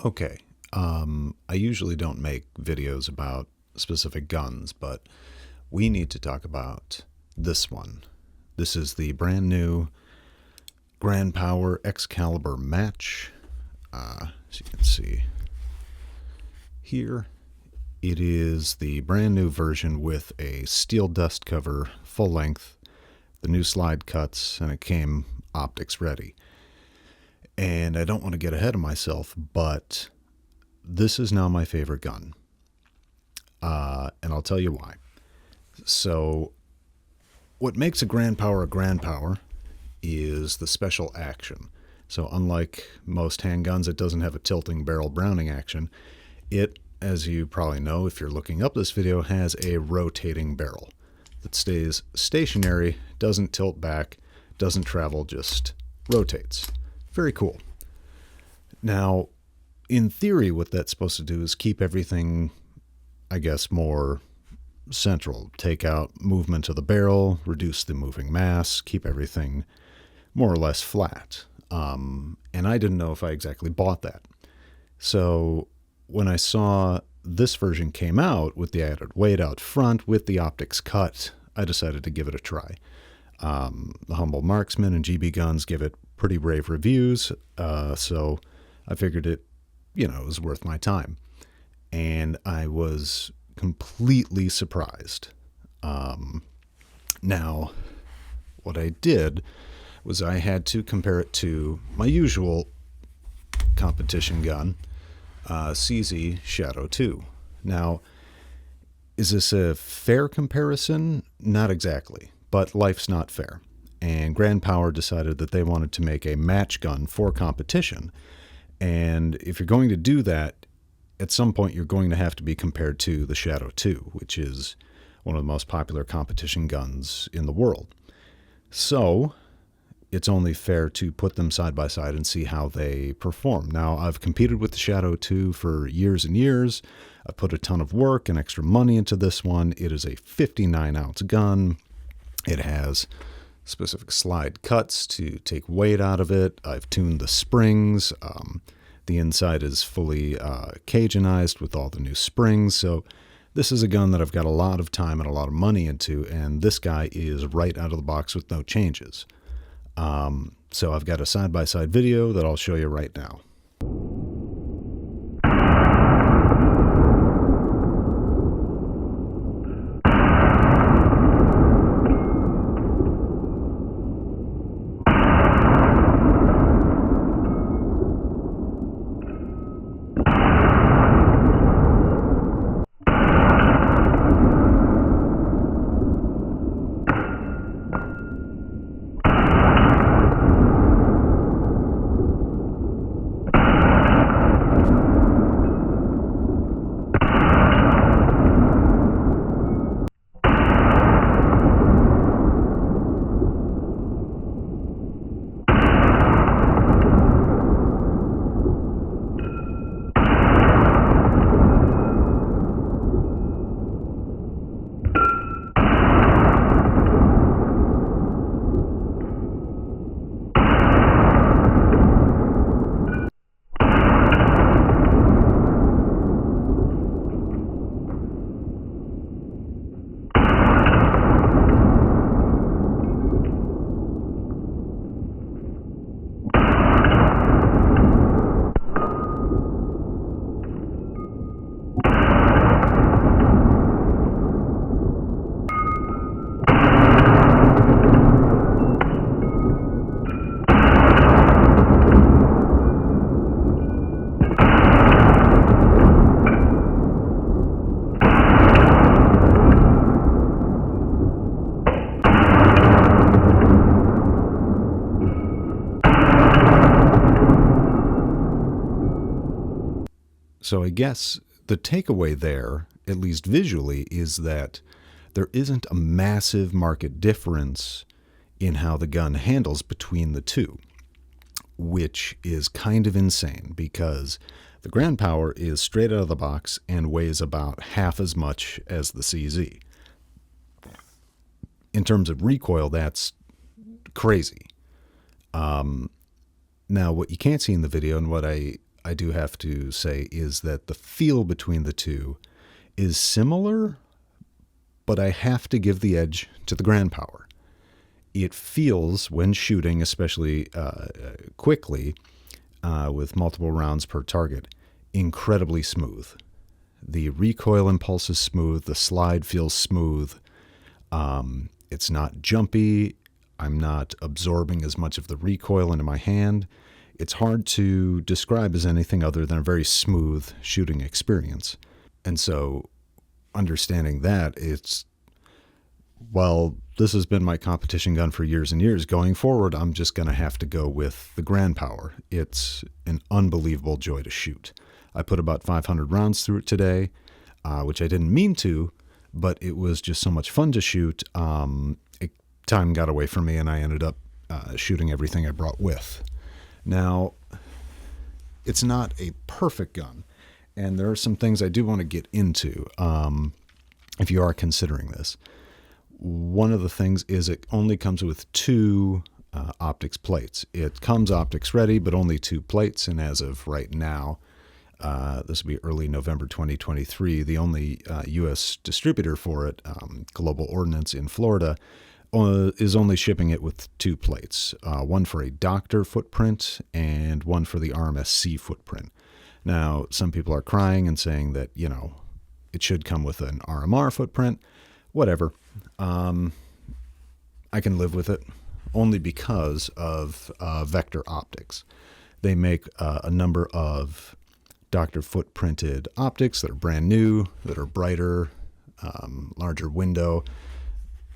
Okay, I usually don't make videos about specific guns, but we need to talk about this one. This is the brand new Grand Power X-Calibur Match. As you can see here, it is the brand new version with a steel dust cover, full length, the new slide cuts, and it came optics ready. And I don't want to get ahead of myself, but this is now my favorite gun. And I'll tell you why. So, what makes a Grand Power is the special action. So unlike most handguns, it doesn't have a tilting barrel Browning action. It, as you probably know if you're looking up this video, has a rotating barrel that stays stationary, doesn't tilt back, doesn't travel, just rotates. Very cool. Now, in theory, what that's supposed to do is keep everything, I guess, more central. Take out movement of the barrel, reduce the moving mass, keep everything more or less flat. And I didn't know if I exactly bought that. So when I saw this version came out with the added weight out front with the optics cut, I decided to give it a try. The Humble Marksman and GB Guns give it pretty rave reviews, so I figured it was worth my time. And I was completely surprised. Now, what I did was I had to compare it to my usual competition gun, CZ Shadow 2. Now, is this a fair comparison? Not exactly, but life's not fair. And Grand Power decided that they wanted to make a match gun for competition. And if you're going to do that, at some point you're going to have to be compared to the Shadow 2, which is one of the most popular competition guns in the world. So it's only fair to put them side by side and see how they perform. Now, I've competed with the Shadow 2 for years and years. I've put a ton of work and extra money into this one. It is a 59-ounce gun. It has specific slide cuts to take weight out of it. I've tuned the springs. The inside is fully Cajunized with all the new springs. So this is a gun that I've got a lot of time and a lot of money into, and this guy is right out of the box with no changes. So I've got a side-by-side video that I'll show you right now. So I guess the takeaway there, at least visually, is that there isn't a massive market difference in how the gun handles between the two, which is kind of insane because the Grand Power is straight out of the box and weighs about half as much as the CZ. In terms of recoil, that's crazy. Now, what you can't see in the video, and what I I do have to say is that the feel between the two is similar, but I have to give the edge to the Grand Power. It feels, when shooting, especially quickly, with multiple rounds per target, incredibly smooth. The recoil impulse is smooth. The slide feels smooth. It's not jumpy. I'm not absorbing as much of the recoil into my hand. It's hard to describe as anything other than a very smooth shooting experience. And so understanding that, well, this has been my competition gun for years and years. Going forward, I'm just going to have to go with the Grand Power. It's an unbelievable joy to shoot. I put about 500 rounds through it today, which I didn't mean to, but it was just so much fun to shoot. Time got away from me, and I ended up shooting everything I brought with. Now, it's not a perfect gun, and there are some things I do want to get into if you are considering this. One of the things is it only comes with two optics plates. It comes optics ready, but only two plates, and as of right now, this will be early November 2023, the only U.S. distributor for it, Global Ordnance in Florida, is only shipping it with two plates, one for a Doctor footprint and one for the RMSC footprint. Now, some people are crying and saying that, it should come with an RMR footprint. Whatever. I can live with it only because of Vector Optics. They make a number of Doctor footprinted optics that are brand new, that are brighter, larger window,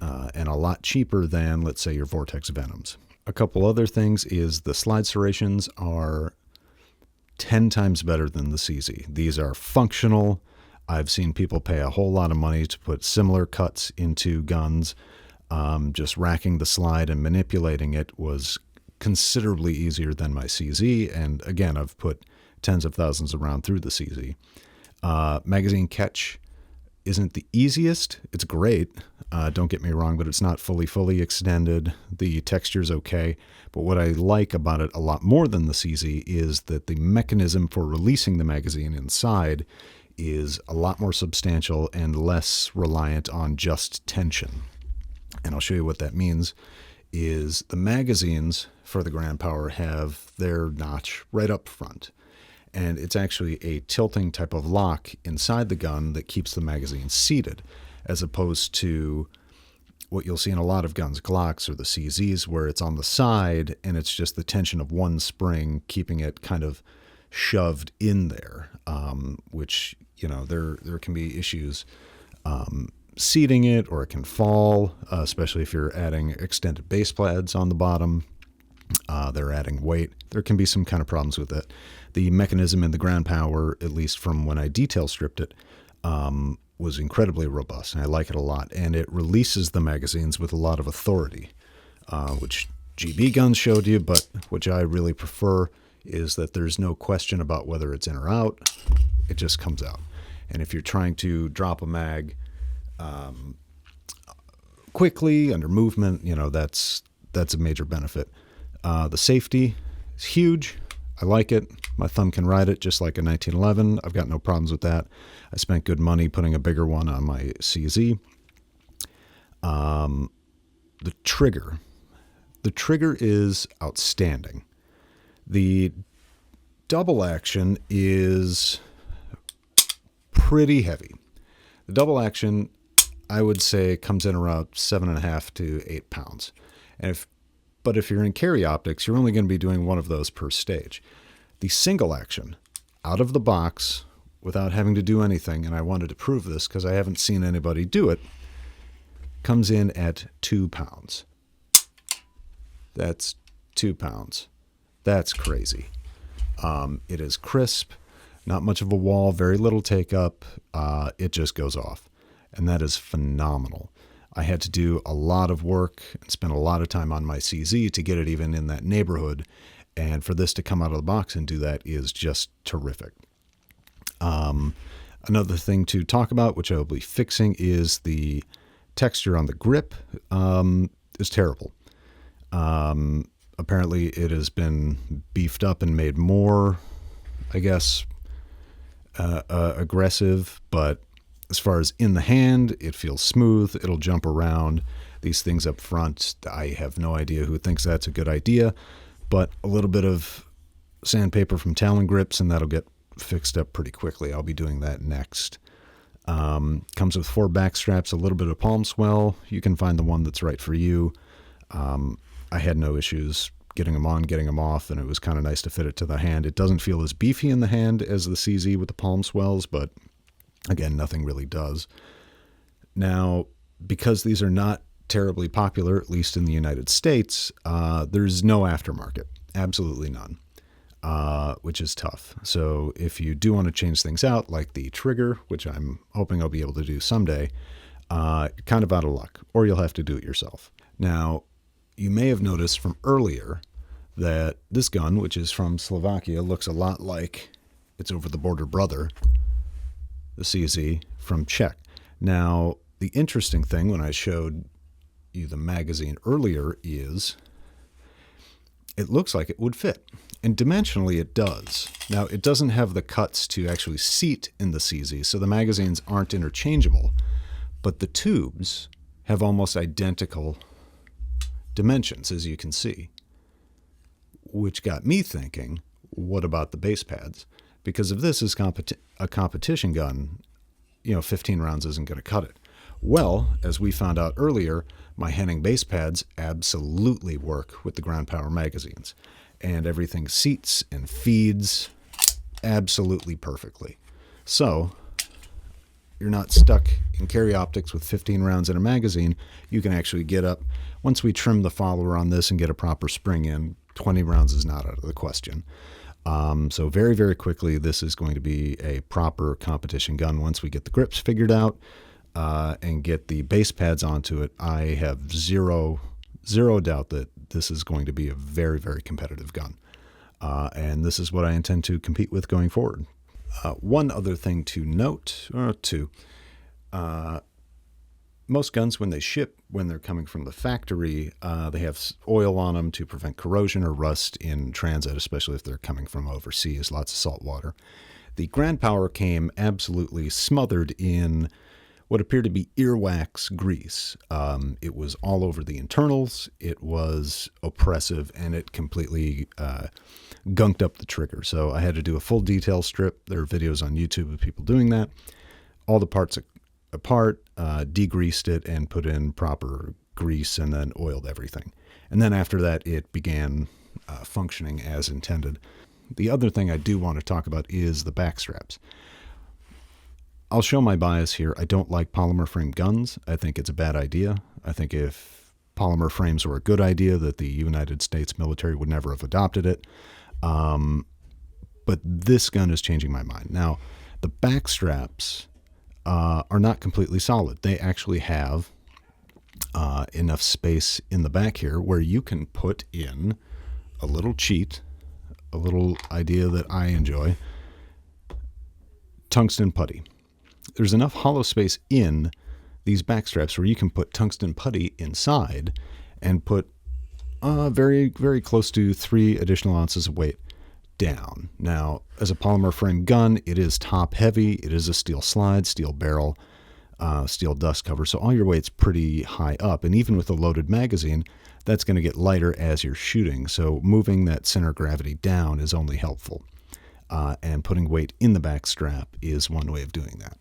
and a lot cheaper than, let's say, your Vortex Venoms. A couple other things is the slide serrations are 10 times better than the CZ. These are functional. I've seen people pay a whole lot of money to put similar cuts into guns. Just racking the slide and manipulating it was considerably easier than my CZ. And again, I've put tens of thousands of rounds through the CZ. Magazine catch isn't the easiest. It's great. Don't get me wrong, but it's not fully extended. The texture's okay. But what I like about it a lot more than the CZ is that the mechanism for releasing the magazine inside is a lot more substantial and less reliant on just tension. And I'll show you what that means. Is the magazines for the Grand Power have their notch right up front. And it's actually a tilting type of lock inside the gun that keeps the magazine seated, as opposed to what you'll see in a lot of guns, Glocks or the CZs, where it's on the side and it's just the tension of one spring keeping it kind of shoved in there, which, there can be issues seating it, or it can fall, especially if you're adding extended base pads on the bottom. They're adding weight. There can be some kind of problems with it. The mechanism in the Grand Power, at least from when I detail stripped it, was incredibly robust, and I like it a lot. And it releases the magazines with a lot of authority, which GB guns showed you, but which I really prefer is that there's no question about whether it's in or out. It just comes out. And if you're trying to drop a mag quickly under movement, that's a major benefit. The safety is huge. I like it. My thumb can ride it just like a 1911. I've got no problems with that. I spent good money putting a bigger one on my CZ. The trigger. The trigger is outstanding. The double action is pretty heavy. The double action, I would say, comes in around 7.5 to 8 pounds. But if you're in carry optics, you're only going to be doing one of those per stage. The single action, out of the box, without having to do anything, and I wanted to prove this because I haven't seen anybody do it, comes in at 2 pounds. That's 2 pounds. That's crazy. It is crisp, not much of a wall, very little take up. It just goes off, and that is phenomenal. I had to do a lot of work and spend a lot of time on my CZ to get it even in that neighborhood. And for this to come out of the box and do that is just terrific. Another thing to talk about, which I will be fixing, is the texture on the grip is terrible. Apparently it has been beefed up and made more, I guess, aggressive, but as far as in the hand, it feels smooth. It'll jump around. These things up front, I have no idea who thinks that's a good idea, but a little bit of sandpaper from Talon grips and that'll get fixed up pretty quickly. I'll be doing that next. Comes with 4 back straps, a little bit of palm swell. You can find the one that's right for you. I had no issues getting them on, getting them off, and it was kind of nice to fit it to the hand. It doesn't feel as beefy in the hand as the CZ with the palm swells, but again, nothing really does. Now, because these are not terribly popular, at least in the United States, there's no aftermarket, absolutely none, which is tough. So if you do want to change things out, like the trigger, which I'm hoping I'll be able to do someday, you're kind of out of luck, or you'll have to do it yourself. Now, you may have noticed from earlier that this gun, which is from Slovakia, looks a lot like its over-the-border brother, the CZ from Czech. Now, the interesting thing when I showed you the magazine earlier is it looks like it would fit. And dimensionally it does. Now, it doesn't have the cuts to actually seat in the CZ, so the magazines aren't interchangeable, but the tubes have almost identical dimensions, as you can see, which got me thinking, what about the base pads? Because if this is a competition gun, 15 rounds isn't going to cut it. Well, as we found out earlier, my Henning base pads absolutely work with the Grand Power magazines, and everything seats and feeds absolutely perfectly. So you're not stuck in carry optics with 15 rounds in a magazine. You can actually get up. Once we trim the follower on this and get a proper spring in, 20 rounds is not out of the question. So very, very quickly, this is going to be a proper competition gun once we get the grips figured out and get the base pads onto it. I have zero doubt that this is going to be a very, very competitive gun. And this is what I intend to compete with going forward. One other thing to note, or two, most guns when they ship, when they're coming from the factory, they have oil on them to prevent corrosion or rust in transit, especially if they're coming from overseas, lots of salt water. The Grand Power came absolutely smothered in what appeared to be earwax grease. It was all over the internals, it was oppressive, and it completely gunked up the trigger. So I had to do a full detail strip. There are videos on YouTube of people doing that. All the parts apart, degreased it and put in proper grease and then oiled everything. And then after that, it began functioning as intended. The other thing I do want to talk about is the back straps. I'll show my bias here. I don't like polymer frame guns. I think it's a bad idea. I think if polymer frames were a good idea, that the United States military would never have adopted it. But this gun is changing my mind. Now, the back straps are not completely solid. They actually have enough space in the back here where you can put in a little cheat, a little idea that I enjoy, tungsten putty. There's enough hollow space in these back straps where you can put tungsten putty inside and put very, very close to 3 additional ounces of weight down. Now, as a polymer frame gun, it is top heavy. It is a steel slide, steel barrel, steel dust cover. So all your weight's pretty high up. And even with a loaded magazine, that's going to get lighter as you're shooting. So moving that center of gravity down is only helpful. And putting weight in the back strap is one way of doing that.